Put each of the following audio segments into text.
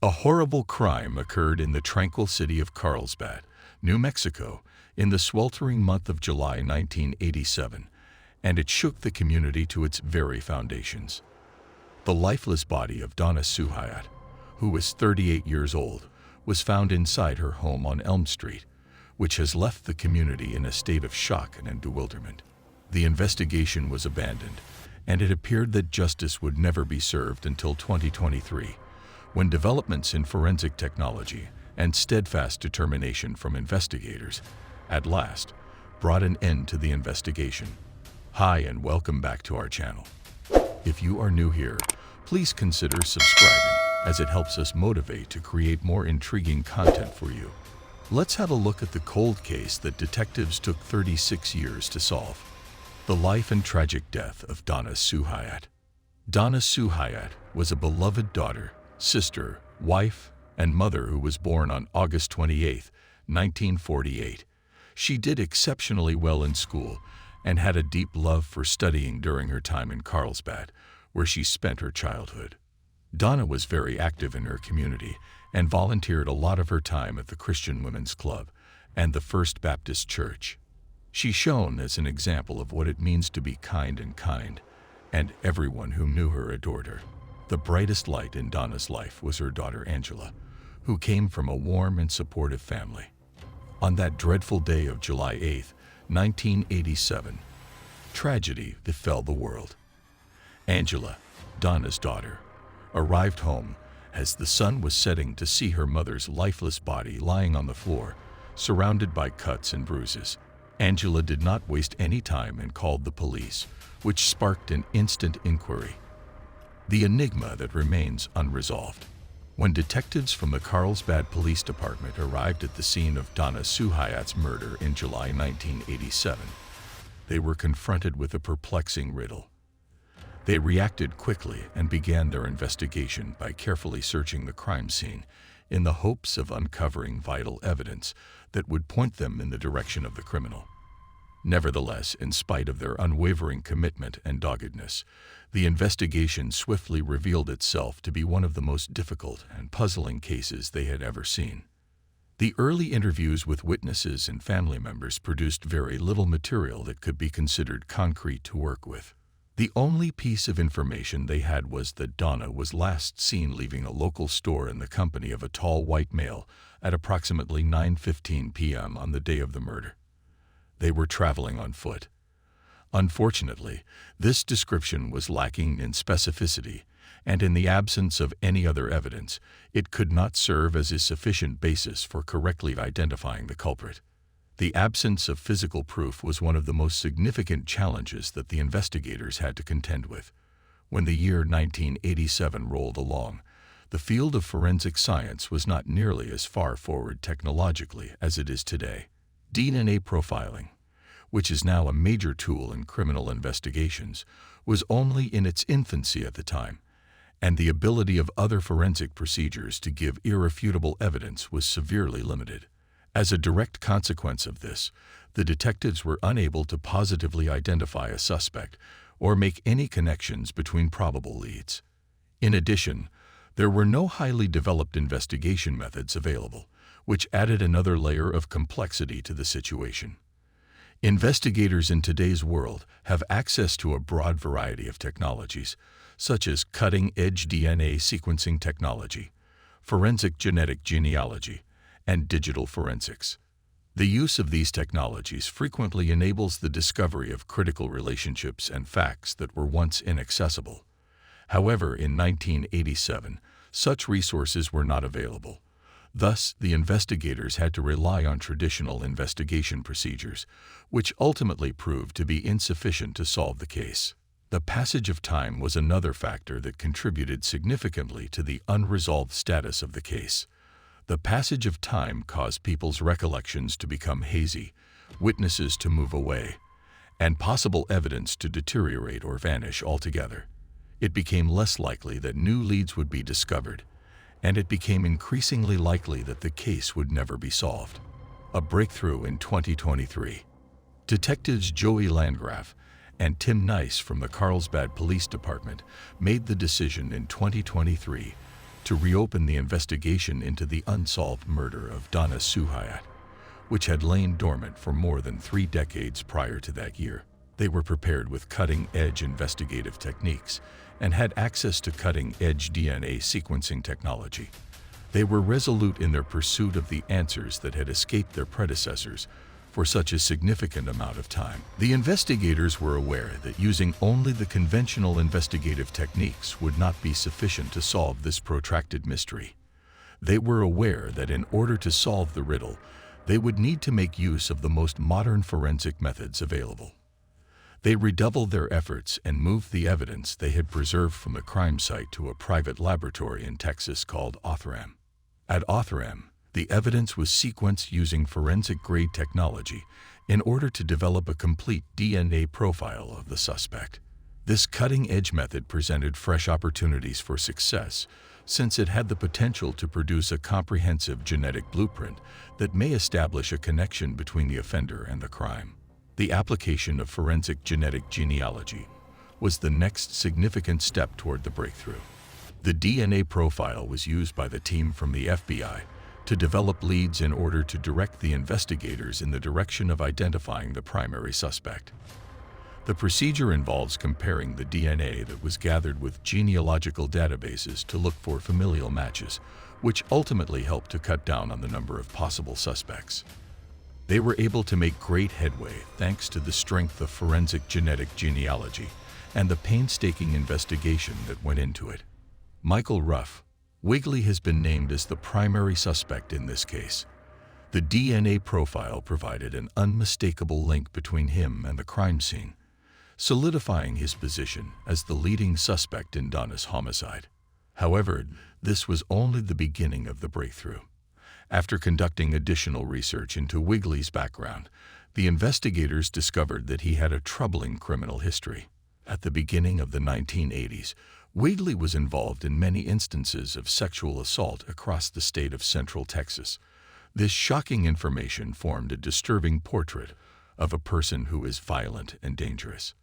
A horrible crime occurred in the tranquil city of Carlsbad, New Mexico, in the sweltering month of July 1987, and it shook the community to its very foundations. The lifeless body of Donna Suhayat, who was 38 years old, was found inside her home on Elm Street, which has left the community in a state of shock and bewilderment. The investigation was abandoned, and it appeared that justice would never be served until 2023, when developments in forensic technology and steadfast determination from investigators, at last, brought an end to the investigation. Hi and welcome back to our channel. If you are new here, please consider subscribing, as it helps us motivate to create more intriguing content for you. Let's have a look at the cold case that detectives took 36 years to solve. The life and tragic death of Donna Suhayat. Donna Suhayat was a beloved daughter, sister, wife, and mother who was born on August 28, 1948. She did exceptionally well in school and had a deep love for studying during her time in Carlsbad, where she spent her childhood. Donna was very active in her community and volunteered a lot of her time at the Christian Women's Club and the First Baptist Church. She shone as an example of what it means to be kind, and everyone who knew her adored her. The brightest light in Donna's life was her daughter Angela, who came from a warm and supportive family. On that dreadful day of July 8, 1987, tragedy befell the world. Angela, Donna's daughter, arrived home as the sun was setting to see her mother's lifeless body lying on the floor, surrounded by cuts and bruises. Angela did not waste any time and called the police, which sparked an instant inquiry. The enigma that remains unresolved. When detectives from the Carlsbad Police Department arrived at the scene of Donna Suhayat's murder in July 1987, they were confronted with a perplexing riddle. They reacted quickly and began their investigation by carefully searching the crime scene in the hopes of uncovering vital evidence that would point them in the direction of the criminal. Nevertheless, in spite of their unwavering commitment and doggedness, the investigation swiftly revealed itself to be one of the most difficult and puzzling cases they had ever seen. The early interviews with witnesses and family members produced very little material that could be considered concrete to work with. The only piece of information they had was that Donna was last seen leaving a local store in the company of a tall white male at approximately 9:15 p.m. on the day of the murder. They were traveling on foot. Unfortunately, this description was lacking in specificity, and in the absence of any other evidence, it could not serve as a sufficient basis for correctly identifying the culprit. The absence of physical proof was one of the most significant challenges that the investigators had to contend with. When the year 1987 rolled along, the field of forensic science was not nearly as far forward technologically as it is today. DNA profiling, which is now a major tool in criminal investigations, was only in its infancy at the time, and the ability of other forensic procedures to give irrefutable evidence was severely limited. As a direct consequence of this, the detectives were unable to positively identify a suspect or make any connections between probable leads. In addition, there were no highly developed investigation methods available, which added another layer of complexity to the situation. Investigators in today's world have access to a broad variety of technologies, such as cutting-edge DNA sequencing technology, forensic genetic genealogy, and digital forensics. The use of these technologies frequently enables the discovery of critical relationships and facts that were once inaccessible. However, in 1987, such resources were not available. Thus, the investigators had to rely on traditional investigation procedures, which ultimately proved to be insufficient to solve the case. The passage of time was another factor that contributed significantly to the unresolved status of the case. The passage of time caused people's recollections to become hazy, witnesses to move away, and possible evidence to deteriorate or vanish altogether. It became less likely that new leads would be discovered, and it became increasingly likely that the case would never be solved. A breakthrough in 2023. Detectives Joey Landgraf and Tim Nice from the Carlsbad Police Department made the decision in 2023 to reopen the investigation into the unsolved murder of Donna Suhayat, which had lain dormant for more than 3 decades prior to that year. They were prepared with cutting-edge investigative techniques and had access to cutting-edge DNA sequencing technology. They were resolute in their pursuit of the answers that had escaped their predecessors for such a significant amount of time. The investigators were aware that using only the conventional investigative techniques would not be sufficient to solve this protracted mystery. They were aware that in order to solve the riddle, they would need to make use of the most modern forensic methods available. They redoubled their efforts and moved the evidence they had preserved from the crime site to a private laboratory in Texas called Othram. At Othram, the evidence was sequenced using forensic-grade technology in order to develop a complete DNA profile of the suspect. This cutting-edge method presented fresh opportunities for success, since it had the potential to produce a comprehensive genetic blueprint that may establish a connection between the offender and the crime. The application of forensic genetic genealogy was the next significant step toward the breakthrough. The DNA profile was used by the team from the FBI to develop leads in order to direct the investigators in the direction of identifying the primary suspect. The procedure involves comparing the DNA that was gathered with genealogical databases to look for familial matches, which ultimately helped to cut down on the number of possible suspects. They were able to make great headway thanks to the strength of forensic genetic genealogy and the painstaking investigation that went into it. Michael Ruff, Wigley, has been named as the primary suspect in this case. The DNA profile provided an unmistakable link between him and the crime scene, solidifying his position as the leading suspect in Donna's homicide. However, this was only the beginning of the breakthrough. After conducting additional research into Wigley's background, the investigators discovered that he had a troubling criminal history. At the beginning of the 1980s, Wigley was involved in many instances of sexual assault across the state of Central Texas. This shocking information formed a disturbing portrait of a person who is violent and dangerous.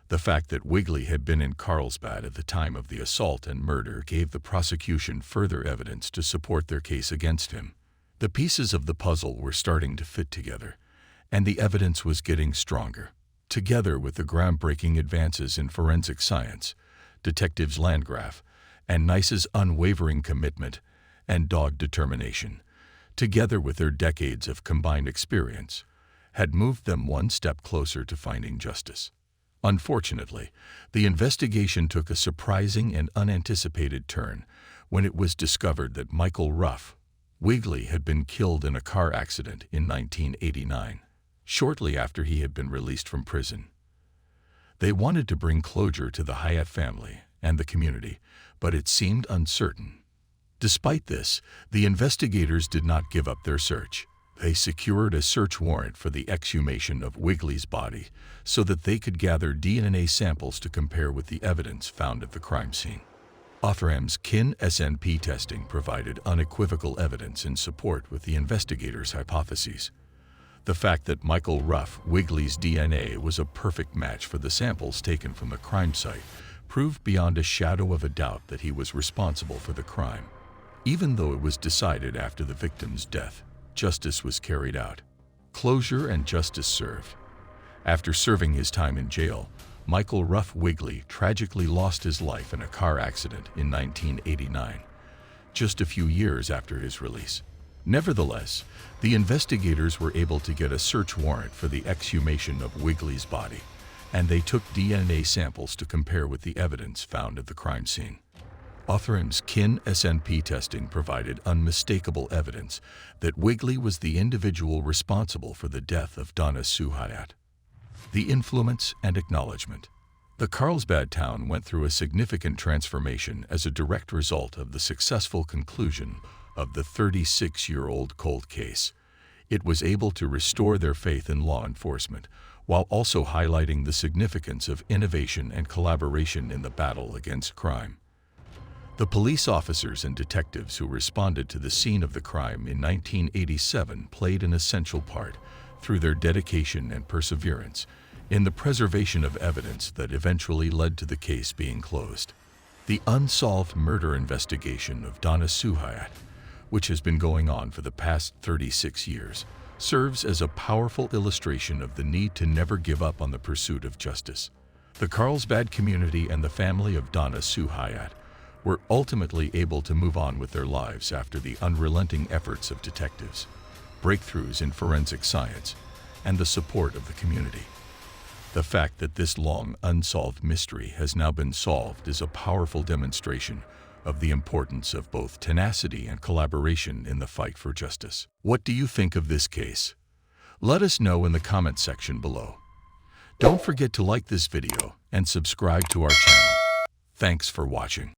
The fact that Wigley had been in Carlsbad at the time of the assault and murder gave the prosecution further evidence to support their case against him. The pieces of the puzzle were starting to fit together, and the evidence was getting stronger. Together with the groundbreaking advances in forensic science, detectives Landgraf and Nice's unwavering commitment and dogged determination, together with their decades of combined experience, had moved them one step closer to finding justice. Unfortunately, the investigation took a surprising and unanticipated turn when it was discovered that Michael Ruff, Wigley, had been killed in a car accident in 1989, shortly after he had been released from prison. They wanted to bring closure to the Hyatt family and the community, but it seemed uncertain. Despite this, the investigators did not give up their search. They secured a search warrant for the exhumation of Wigley's body so that they could gather DNA samples to compare with the evidence found at the crime scene. Othram's kin SNP testing provided unequivocal evidence in support with the investigators' hypotheses. The fact that Michael Ruff, Wigley's DNA was a perfect match for the samples taken from the crime site proved beyond a shadow of a doubt that he was responsible for the crime. Even though it was decided after the victim's death, justice was carried out. Closure and justice served. After serving his time in jail, Michael Ruff Wigley tragically lost his life in a car accident in 1989, just a few years after his release. Nevertheless, the investigators were able to get a search warrant for the exhumation of Wigley's body, and they took DNA samples to compare with the evidence found at the crime scene. Othram's kin SNP testing provided unmistakable evidence that Wigley was the individual responsible for the death of Donna Suhayat. The influence and acknowledgement. The Carlsbad town went through a significant transformation as a direct result of the successful conclusion of the 36-year-old cold case. It was able to restore their faith in law enforcement while also highlighting the significance of innovation and collaboration in the battle against crime. The police officers and detectives who responded to the scene of the crime in 1987 played an essential part through their dedication and perseverance in the preservation of evidence that eventually led to the case being closed. The unsolved murder investigation of Donna Suhayat, which has been going on for the past 36 years, serves as a powerful illustration of the need to never give up on the pursuit of justice. The Carlsbad community and the family of Donna Suhayat were ultimately able to move on with their lives after the unrelenting efforts of detectives, breakthroughs in forensic science, and the support of the community. The fact that this long unsolved mystery has now been solved is a powerful demonstration of the importance of both tenacity and collaboration in the fight for justice. What do you think of this case? Let us know in the comment section below. Don't forget to like this video and subscribe to our channel. Thanks for watching.